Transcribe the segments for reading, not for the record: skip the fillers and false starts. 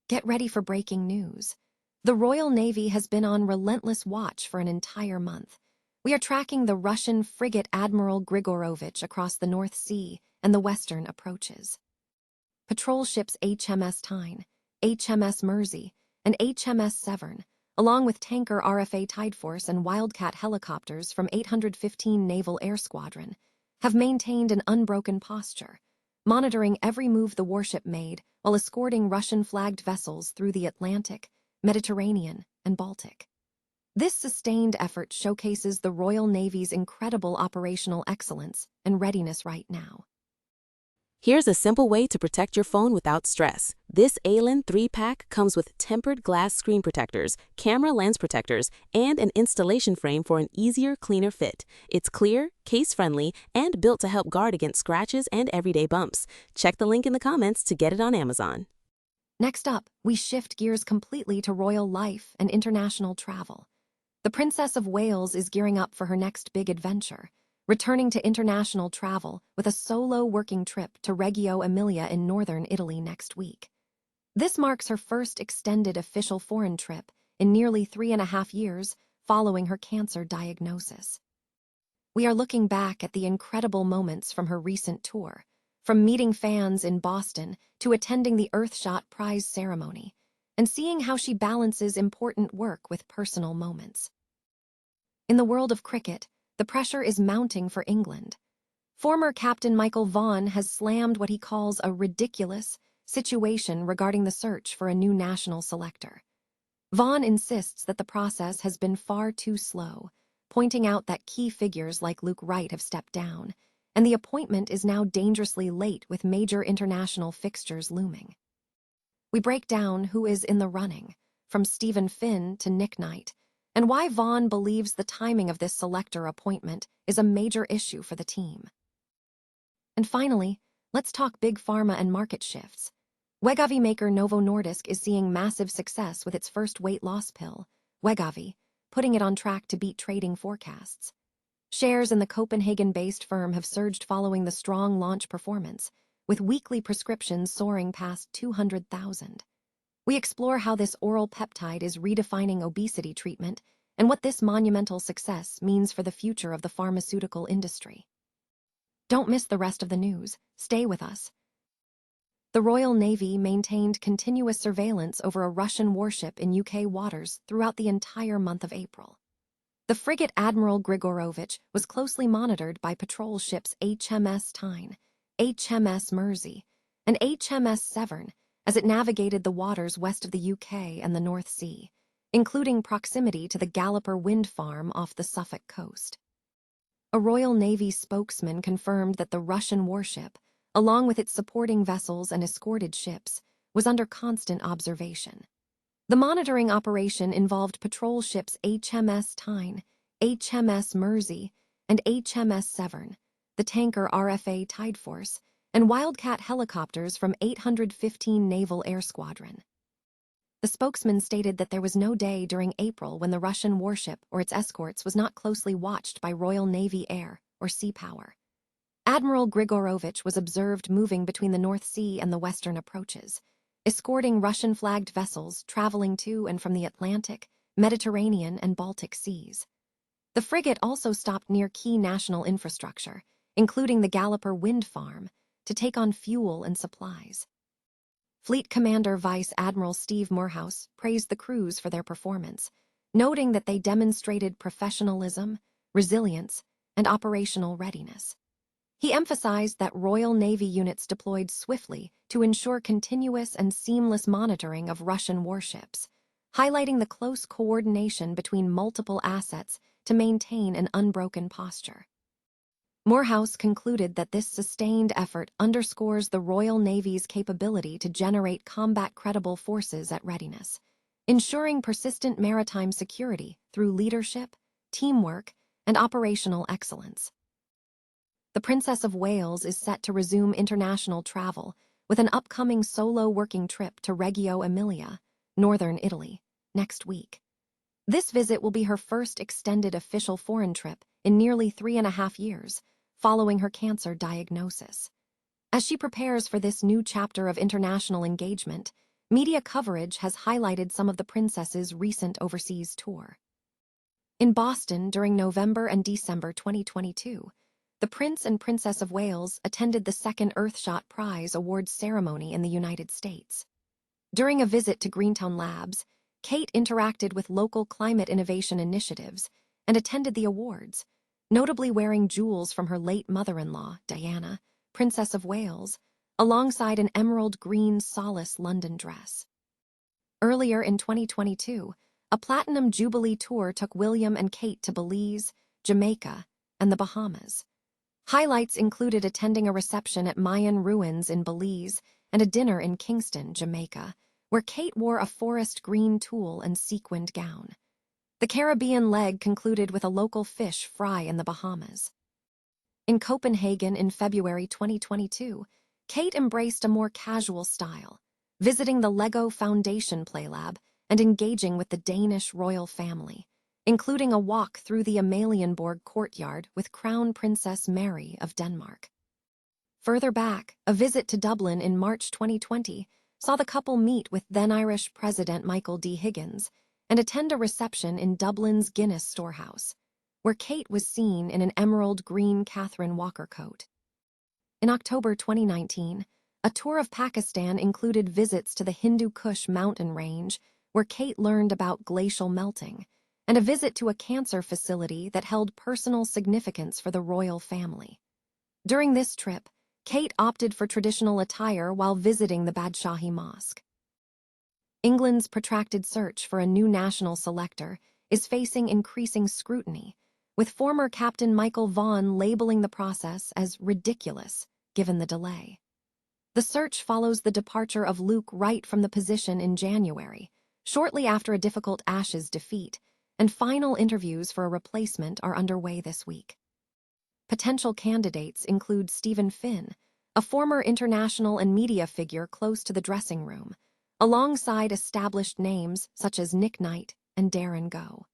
Get ready for breaking news. The Royal Navy has been on relentless watch for an entire month. We are tracking the Russian frigate Admiral Grigorovich across the North Sea and the western approaches. Patrol ships HMS Tyne, HMS Mersey, and HMS Severn, along with tanker RFA Tideforce and Wildcat helicopters from 815 Naval Air Squadron, have maintained an unbroken posture, monitoring every move the warship made while escorting Russian-flagged vessels through the Atlantic, Mediterranean, and Baltic. This sustained effort showcases the Royal Navy's incredible operational excellence and readiness right now. Here's a simple way to protect your phone without stress. This ALEN 3-pack comes with tempered glass screen protectors, camera lens protectors, and an installation frame for an easier, cleaner fit. It's clear, case-friendly, and built to help guard against scratches and everyday bumps. Check the link in the comments to get it on Amazon. Next up, we shift gears completely to royal life and international travel. The Princess of Wales is gearing up for her next big adventure, returning to international travel with a solo working trip to Reggio Emilia in northern Italy next week. This marks her first extended official foreign trip in nearly 3.5 years following her cancer diagnosis. We are looking back at the incredible moments from her recent tour, from meeting fans in Boston to attending the Earthshot Prize ceremony, and seeing how she balances important work with personal moments. In the world of cricket, the pressure is mounting for England. Former captain Michael Vaughan has slammed what he calls a ridiculous situation regarding the search for a new national selector. Vaughan insists that the process has been far too slow, pointing out that key figures like Luke Wright have stepped down, and the appointment is now dangerously late with major international fixtures looming. We break down who is in the running, from Stephen Finn to Nick Knight, and why Vaughan believes the timing of this selector appointment is a major issue for the team. And finally, let's talk big pharma and market shifts. Wegovy maker Novo Nordisk is seeing massive success with its first weight loss pill, Wegovy, putting it on track to beat trading forecasts. Shares in the Copenhagen-based firm have surged following the strong launch performance, with weekly prescriptions soaring past 200,000. We explore how this oral peptide is redefining obesity treatment and what this monumental success means for the future of the pharmaceutical industry. Don't miss the rest of the news. Stay with us. The Royal Navy maintained continuous surveillance over a Russian warship in UK waters throughout the entire month of April. The frigate Admiral Grigorovich was closely monitored by patrol ships HMS Tyne, HMS Mersey, and HMS Severn as it navigated the waters west of the UK and the North Sea, including proximity to the Galloper wind farm off the Suffolk coast. A Royal Navy spokesman confirmed that the Russian warship, along with its supporting vessels and escorted ships, was under constant observation. The monitoring operation involved patrol ships HMS Tyne, HMS Mersey, and HMS Severn, the tanker RFA Tideforce, and Wildcat helicopters from 815 Naval Air Squadron. The spokesman stated that there was no day during April when the Russian warship or its escorts was not closely watched by Royal Navy air or sea power. Admiral Grigorovich was observed moving between the North Sea and the western approaches, escorting Russian-flagged vessels traveling to and from the Atlantic, Mediterranean, and Baltic seas. The frigate also stopped near key national infrastructure, including the Galloper wind farm, to take on fuel and supplies. Fleet Commander Vice Admiral Steve Moorhouse praised the crews for their performance, noting that they demonstrated professionalism, resilience, and operational readiness. He emphasized that Royal Navy units deployed swiftly to ensure continuous and seamless monitoring of Russian warships, highlighting the close coordination between multiple assets to maintain an unbroken posture. Moorhouse concluded that this sustained effort underscores the Royal Navy's capability to generate combat-credible forces at readiness, ensuring persistent maritime security through leadership, teamwork, and operational excellence. The Princess of Wales is set to resume international travel with an upcoming solo working trip to Reggio Emilia, northern Italy, next week. This visit will be her first extended official foreign trip in nearly 3.5 years, following her cancer diagnosis. As she prepares for this new chapter of international engagement, Media coverage has highlighted some of the princess's recent overseas tour. In Boston during November and December 2022, the Prince and Princess of Wales attended the second Earthshot Prize Awards ceremony in the United States. During a visit to Greentown Labs, Kate interacted with local climate innovation initiatives and attended the awards, notably wearing jewels from her late mother-in-law, Diana, Princess of Wales, alongside an emerald green Solace London dress. Earlier in 2022, a Platinum Jubilee tour took William and Kate to Belize, Jamaica, and the Bahamas. Highlights included attending a reception at Mayan ruins in Belize and a dinner in Kingston, Jamaica, where Kate wore a forest green tulle and sequined gown. The Caribbean leg concluded with a local fish fry in the Bahamas. In Copenhagen in February 2022, Kate embraced a more casual style, visiting the Lego Foundation Playlab and engaging with the Danish royal family, including a walk through the Amalienborg courtyard with Crown Princess Mary of Denmark. Further back, a visit to Dublin in March 2020 saw the couple meet with then-Irish President Michael D. Higgins and attend a reception in Dublin's Guinness Storehouse, where Kate was seen in an emerald green Catherine Walker coat. In October 2019, a tour of Pakistan included visits to the Hindu Kush mountain range, where Kate learned about glacial melting, and a visit to a cancer facility that held personal significance for the royal family. During this trip, Kate opted for traditional attire while visiting the Badshahi Mosque. England's protracted search for a new national selector is facing increasing scrutiny, with former captain Michael Vaughan labeling the process as ridiculous, given the delay. The search follows the departure of Luke Wright from the position in January, shortly after a difficult Ashes defeat, and final interviews for a replacement are underway this week. Potential candidates include Stephen Finn, a former international and media figure close to the dressing room, alongside established names such as Nick Knight and Darren Go.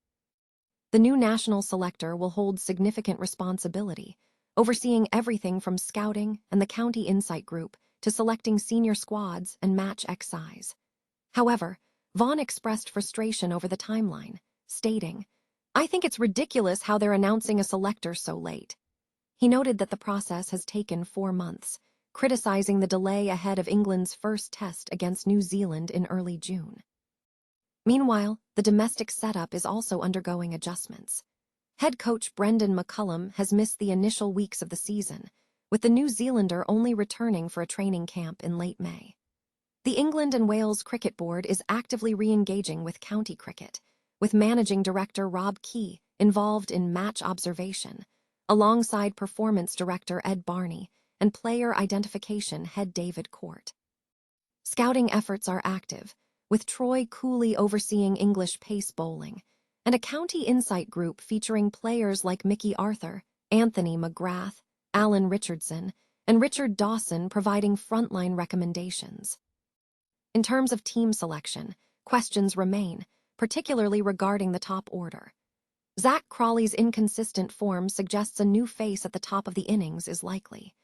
The new national selector will hold significant responsibility, overseeing everything from scouting and the county insight group to selecting senior squads and match size. However, Vaughan expressed frustration over the timeline, stating, "I think it's ridiculous how they're announcing a selector so late." He noted that the process has taken 4 months, criticizing the delay ahead of England's first test against New Zealand in early June. Meanwhile, the domestic setup is also undergoing adjustments. Head coach Brendan McCullum has missed the initial weeks of the season, with the New Zealander only returning for a training camp in late May. The England and Wales Cricket Board is actively re-engaging with county cricket, with managing director Rob Key involved in match observation, alongside performance director Ed Barney and player identification head David Court. Scouting efforts are active, with Troy Cooley overseeing English pace bowling, and a county insight group featuring players like Mickey Arthur, Anthony McGrath, Alan Richardson, and Richard Dawson providing frontline recommendations. In terms of team selection, questions remain, particularly regarding the top order. Zach Crawley's inconsistent form suggests a new face at the top of the innings is likely.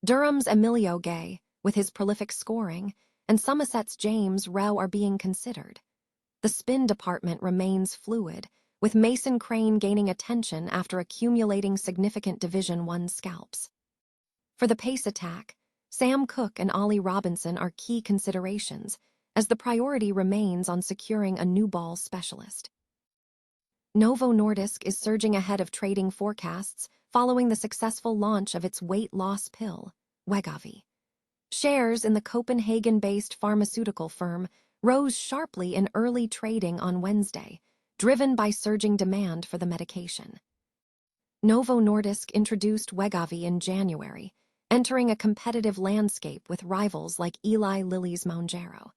Durham's Emilio Gay, with his prolific scoring, and Somerset's James Rowe are being considered. The spin department remains fluid, with Mason Crane gaining attention after accumulating significant Division I scalps. For the pace attack, Sam Cook and Ollie Robinson are key considerations, as the priority remains on securing a new ball specialist. Novo Nordisk is surging ahead of trading forecasts following the successful launch of its weight loss pill, Wegovy. Shares in the Copenhagen-based pharmaceutical firm rose sharply in early trading on Wednesday, driven by surging demand for the medication. Novo Nordisk introduced Wegovy in January, entering a competitive landscape with rivals like Eli Lilly's Mounjaro.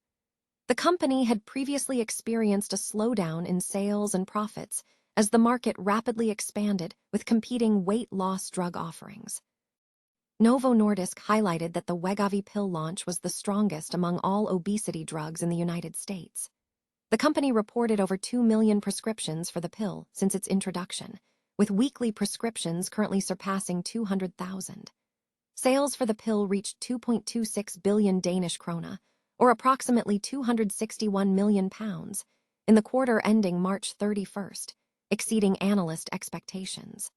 The company had previously experienced a slowdown in sales and profits as the market rapidly expanded with competing weight loss drug offerings. Novo Nordisk highlighted that the Wegovy pill launch was the strongest among all obesity drugs in the United States. The company reported over 2 million prescriptions for the pill since its introduction, with weekly prescriptions currently surpassing 200,000. Sales for the pill reached 2.26 billion Danish krona, or approximately £261 million, in the quarter ending March 31st, exceeding analyst expectations.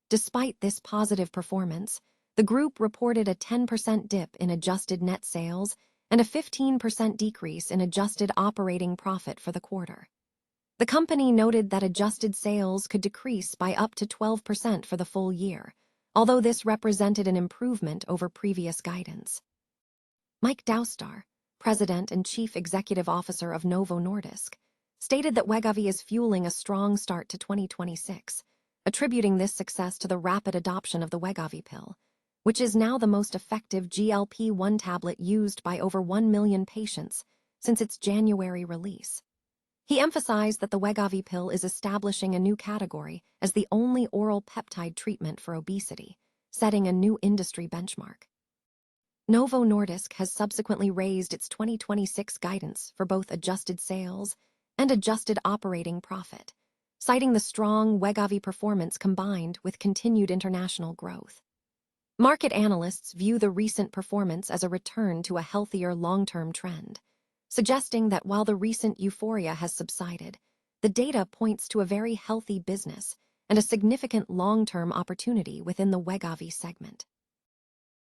Despite this positive performance, the group reported a 10% dip in adjusted net sales and a 15% decrease in adjusted operating profit for the quarter. The company noted that adjusted sales could decrease by up to 12% for the full year, although this represented an improvement over previous guidance. Mike Doustar, President and Chief Executive Officer of Novo Nordisk, stated that Wegovy is fueling a strong start to 2026, attributing this success to the rapid adoption of the Wegovy pill, which is now the most effective GLP-1 tablet used by over 1 million patients since its January release. He emphasized that the Wegovy pill is establishing a new category as the only oral peptide treatment for obesity, setting a new industry benchmark. Novo Nordisk has subsequently raised its 2026 guidance for both adjusted sales and adjusted operating profit, citing the strong Wegovy performance combined with continued international growth. Market analysts view the recent performance as a return to a healthier long-term trend, suggesting that while the recent euphoria has subsided, the data points to a very healthy business and a significant long-term opportunity within the Wegovy segment.